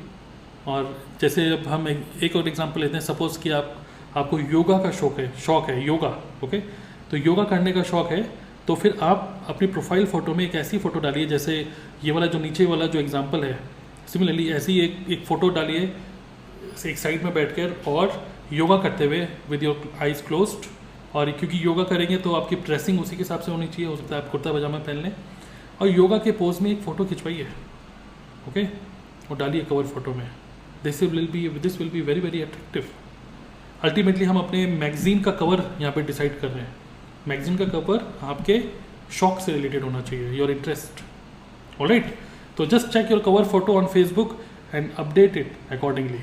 और जैसे अब हम एक और एग्जाम्पल लेते हैं, सपोज़ कि आपको योगा का शौक है योगा, ओके। तो योगा करने का शौक है तो फिर आप अपनी प्रोफाइल फ़ोटो में एक ऐसी फ़ोटो डालिए, जैसे ये वाला जो नीचे वाला जो एग्जाम्पल है, सिमिलरली ऐसी एक फ़ोटो डालिए एक साइड में बैठकर और योगा करते हुए विद योर आइज क्लोज्ड। और क्योंकि योगा करेंगे तो आपकी ड्रेसिंग उसी के हिसाब से होनी चाहिए, हो सकता है आप कुर्ता पजामा पहन लें और योगा के पोज में एक फ़ोटो खिंचवाइए, ओके, और डालिए कवर फोटो में। This will be very very attractive. Ultimately हम अपने मैगजीन का कवर यहाँ पे डिसाइड कर रहे हैं। मैगजीन का कवर आपके शौक से रिलेटेड होना चाहिए, योर इंटरेस्ट, ऑलराइट। तो just check your cover photo on Facebook and update it accordingly.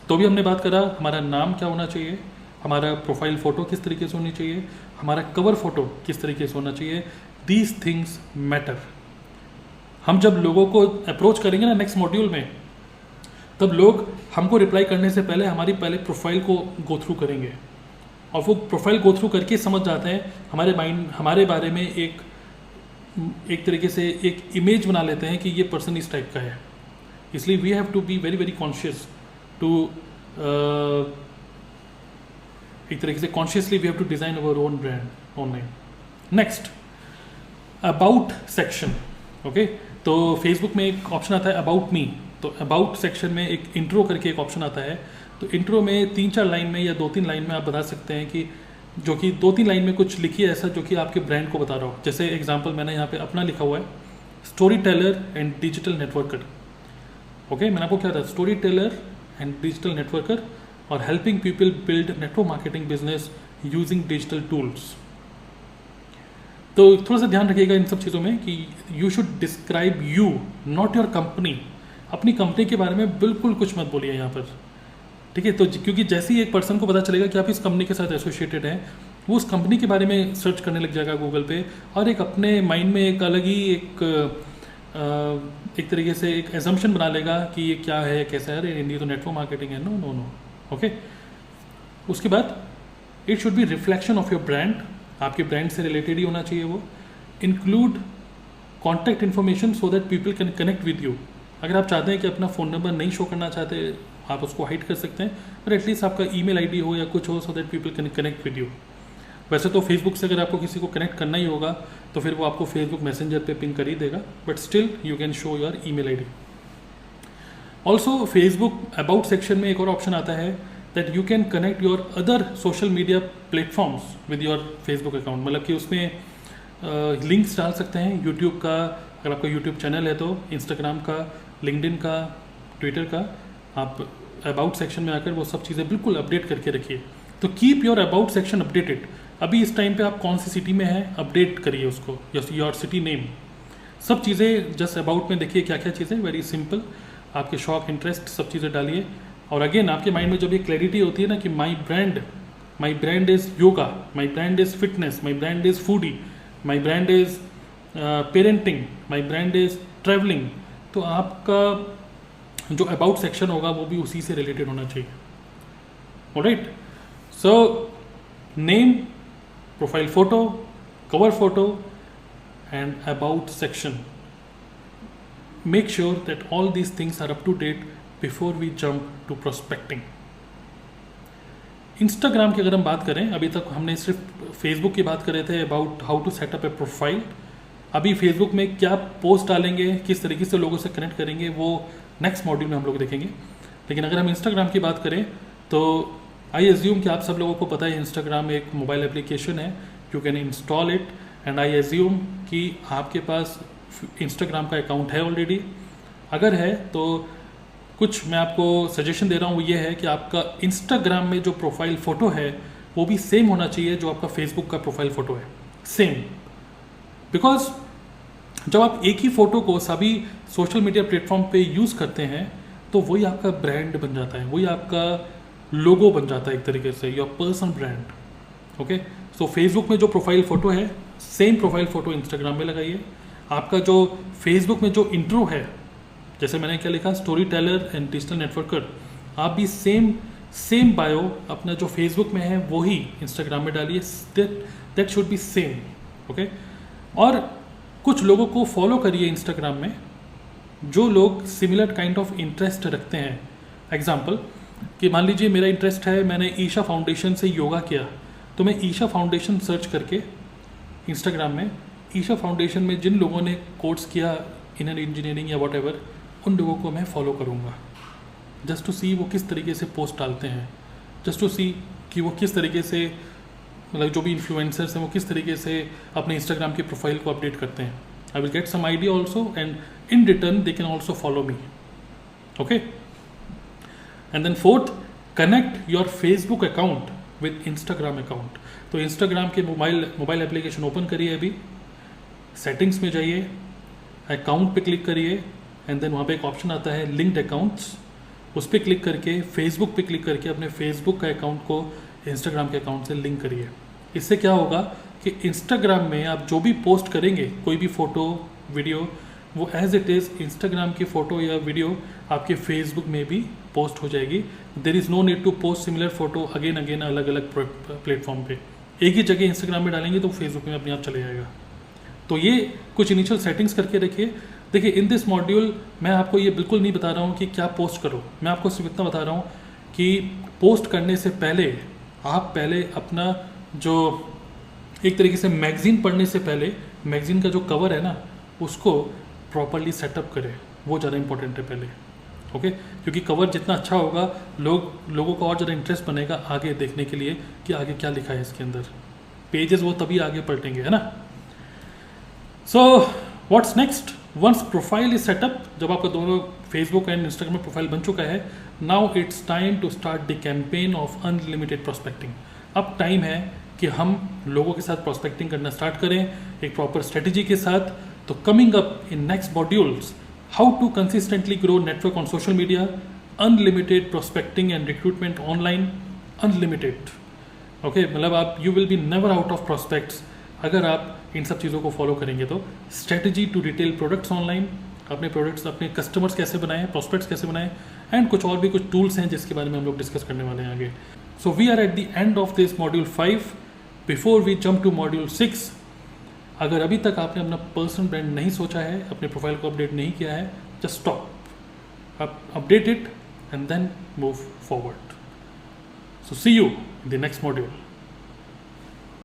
तो भी हमने बात करा हमारा नाम क्या होना चाहिए, हमारा प्रोफाइल फ़ोटो किस तरीके से होनी चाहिए, हमारा कवर फोटो किस तरीके से होना चाहिए। These things matter. हम जब लोगों को अप्रोच करेंगे ना नेक्स्ट मॉड्यूल में, तब लोग हमको रिप्लाई करने से पहले हमारी प्रोफाइल को गो थ्रू करेंगे और वो प्रोफाइल गो थ्रू करके समझ जाते हैं हमारे बारे में एक तरीके से एक इमेज बना लेते हैं कि ये पर्सन इस टाइप का है। इसलिए we have to be very very conscious to एक तरीके से consciously we have to design our own brand online. Next, about section, okay. तो फेसबुक में एक ऑप्शन आता है अबाउट मी। तो अबाउट सेक्शन में एक इंट्रो करके एक ऑप्शन आता है। तो इंट्रो में 3-4 लाइन में या 2-3 लाइन में आप बता सकते हैं कि जो कि 2-3 लाइन में कुछ लिखिए ऐसा जो कि आपके ब्रांड को बता रहा हो। जैसे एग्जांपल मैंने यहाँ पे अपना लिखा हुआ है, story teller and digital networker, okay. मैंने आपको क्या था, story teller and digital networker, और helping people build network marketing business using digital tools. तो थोड़ा सा ध्यान रखिएगा इन सब चीज़ों में कि you should describe you, not your company. अपनी कंपनी के बारे में बिल्कुल कुछ मत बोलिए यहाँ पर, ठीक है। तो क्योंकि जैसे ही एक पर्सन को पता चलेगा कि आप इस कंपनी के साथ एसोसिएटेड हैं, वो उस कंपनी के बारे में सर्च करने लग जाएगा गूगल पे, और एक अपने माइंड में एक अलग ही एक तरीके से एक एजम्पशन बना लेगा कि ये क्या है, कैसा है, अरे ये तो नेटवर्क मार्केटिंग है। No no no, okay. उसके बाद it should be reflection of your brand, आपके ब्रांड से रिलेटेड ही होना चाहिए वो। Include contact information so that people can connect with you. अगर आप चाहते हैं कि अपना फ़ोन नंबर नहीं शो करना चाहते, आप उसको हाइड कर सकते हैं, पर एटलीस्ट आपका ईमेल आईडी हो या कुछ हो, सो that people can connect with you. वैसे तो फेसबुक से अगर आपको किसी को कनेक्ट करना ही होगा तो फिर वो आपको फेसबुक मैसेंजर पे पिंग कर ही देगा, but still you can show your email ID. Also Facebook about section में एक और ऑप्शन आता है that you can connect your other social media platforms with your Facebook account. मतलब कि उसमें लिंक्स डाल सकते हैं यूट्यूब का, अगर आपका यूट्यूब चैनल है तो इंस्टाग्राम का, लिंक्डइन का, ट्विटर का। आप अबाउट सेक्शन में आकर वो सब चीज़ें बिल्कुल अपडेट करके रखिए। तो keep your about section updated. अभी इस टाइम पे आप कौन सी सिटी में हैं, अपडेट करिए उसको, योर सिटी नेम, सब चीज़ें जस्ट अबाउट में देखिए क्या क्या चीज़ें, वेरी सिंपल। आपके शौक, इंटरेस्ट, सब चीज़ें डालिए। और अगेन आपके माइंड में जब ये क्लैरिटी होती है ना कि my brand is yoga, my brand is fitness, my brand is foodie, my brand is parenting, my brand is travelling, तो आपका जो अबाउट सेक्शन होगा वो भी उसी से रिलेटेड होना चाहिए। Alright, so name, profile photo, cover photo and about section. Make sure that all these things are up to date before we jump to prospecting. Instagram की अगर हम बात करें, अभी तक हमने सिर्फ फेसबुक की बात कर रहे थे about how to setup a profile. अभी फेसबुक में क्या पोस्ट डालेंगे, किस तरीके से लोगों से कनेक्ट करेंगे, वो नेक्स्ट मॉड्यूल में हम लोग देखेंगे। लेकिन अगर हम इंस्टाग्राम की बात करें तो आई एज्यूम कि आप सब लोगों को पता है इंस्टाग्राम एक मोबाइल एप्लीकेशन है, you can install it, and I assume कि आपके पास इंस्टाग्राम का अकाउंट है ऑलरेडी। अगर है तो कुछ मैं आपको सजेशन दे रहा हूँ, वो ये है कि आपका इंस्टाग्राम में जो प्रोफाइल फ़ोटो है वो भी सेम होना चाहिए जो आपका फेसबुक का प्रोफाइल फ़ोटो है, सेम। बिकॉज जब आप एक ही फ़ोटो को सभी सोशल मीडिया प्लेटफॉर्म पे यूज़ करते हैं तो वही आपका ब्रांड बन जाता है, वही आपका लोगो बन जाता है एक तरीके से, your personal brand. Okay, so Facebook में जो प्रोफाइल फ़ोटो है सेम प्रोफाइल फ़ोटो इंस्टाग्राम में लगाइए। आपका जो फेसबुक में जो इंट्रो है, जैसे मैंने क्या लिखा, story teller and digital networker, आप भी सेम बायो अपना जो फेसबुक में है वही इंस्टाग्राम में डालिए। That should be same. Okay, और कुछ लोगों को फॉलो करिए इंस्टाग्राम में जो लोग सिमिलर काइंड ऑफ इंटरेस्ट रखते हैं। एग्जाम्पल कि मान लीजिए मेरा इंटरेस्ट है, मैंने ईशा फाउंडेशन से योगा किया, तो मैं ईशा फाउंडेशन सर्च करके इंस्टाग्राम में ईशा फाउंडेशन में जिन लोगों ने कोर्स किया इन इंजीनियरिंग या वॉट एवर, उन लोगों को मैं फॉलो करूँगा, जस्ट टू सी वो किस तरीके से पोस्ट डालते हैं, जस्ट टू सी कि वो किस तरीके से, मतलब जो भी इन्फ्लुएंसर्स हैं वो किस तरीके से अपने इंस्टाग्राम की प्रोफाइल को अपडेट करते हैं। I will get some idea also, and in return they can also follow me. Okay, and then fourth, connect your Facebook account with Instagram account. तो इंस्टाग्राम के मोबाइल एप्लीकेशन ओपन करिए, अभी settings में जाइए, account पे click करिए, and then वहाँ पे एक ऑप्शन आता है लिंक्ड अकाउंट्स, उस पर क्लिक करके फेसबुक पे क्लिक करके अपने फेसबुक का अकाउंट को इंस्टाग्राम के अकाउंट से लिंक करिए। इससे क्या होगा कि इंस्टाग्राम में आप जो भी पोस्ट करेंगे, कोई भी फ़ोटो वीडियो, वो एज इट इज़ इंस्टाग्राम की फ़ोटो या वीडियो आपके फेसबुक में भी पोस्ट हो जाएगी। There is no need to post similar photo again अलग अलग प्लेटफॉर्म पे। एक ही जगह इंस्टाग्राम में डालेंगे तो फेसबुक में अपने आप चले जाएगा। तो ये कुछ इनिशियल सेटिंग्स करके रखिए। देखिए, इन दिस मॉड्यूल मैं आपको ये बिल्कुल नहीं बता रहा हूँ कि क्या पोस्ट करो, मैं आपको सिर्फ इतना बता रहा हूँ कि पोस्ट करने से पहले आप पहले अपना जो एक तरीके से मैगज़ीन पढ़ने से पहले मैगज़ीन का जो कवर है ना, उसको प्रॉपरली सेटअप करें, वो ज़्यादा इंपॉर्टेंट है पहले। ओके, क्योंकि कवर जितना अच्छा होगा लोगों का और ज़्यादा इंटरेस्ट बनेगा आगे देखने के लिए कि आगे क्या लिखा है इसके अंदर। पेजेस वो तभी आगे पलटेंगे, है ना। So what's next, once profile is setup, जब आपका दोनों फेसबुक एंड इंस्टाग्राम में प्रोफाइल बन चुका है, now it's time to start the campaign of unlimited prospecting. अब टाइम है कि हम लोगों के साथ प्रोस्पेक्टिंग करना स्टार्ट करें एक प्रॉपर स्ट्रेटेजी के साथ। तो coming up in next modules, how to consistently grow network on social media, unlimited prospecting and recruitment online, unlimited. Okay, मतलब आप you will be never out of prospects अगर आप इन सब चीज़ों को फॉलो करेंगे। तो strategy to retail products online, अपने प्रोडक्ट्स अपने कस्टमर्स कैसे बनाएं, प्रोस्पेक्ट्स कैसे बनाएं, एंड कुछ और भी कुछ टूल्स हैं जिसके बारे में हम लोग डिस्कस करने वाले हैं आगे। So we are at the end of this module 5। Before we jump to module 6, अगर अभी तक आपने अपना पर्सनल ब्रांड नहीं सोचा है, अपने प्रोफाइल को अपडेट नहीं किया है, just stop, update it and then move forward. So see you in the next module.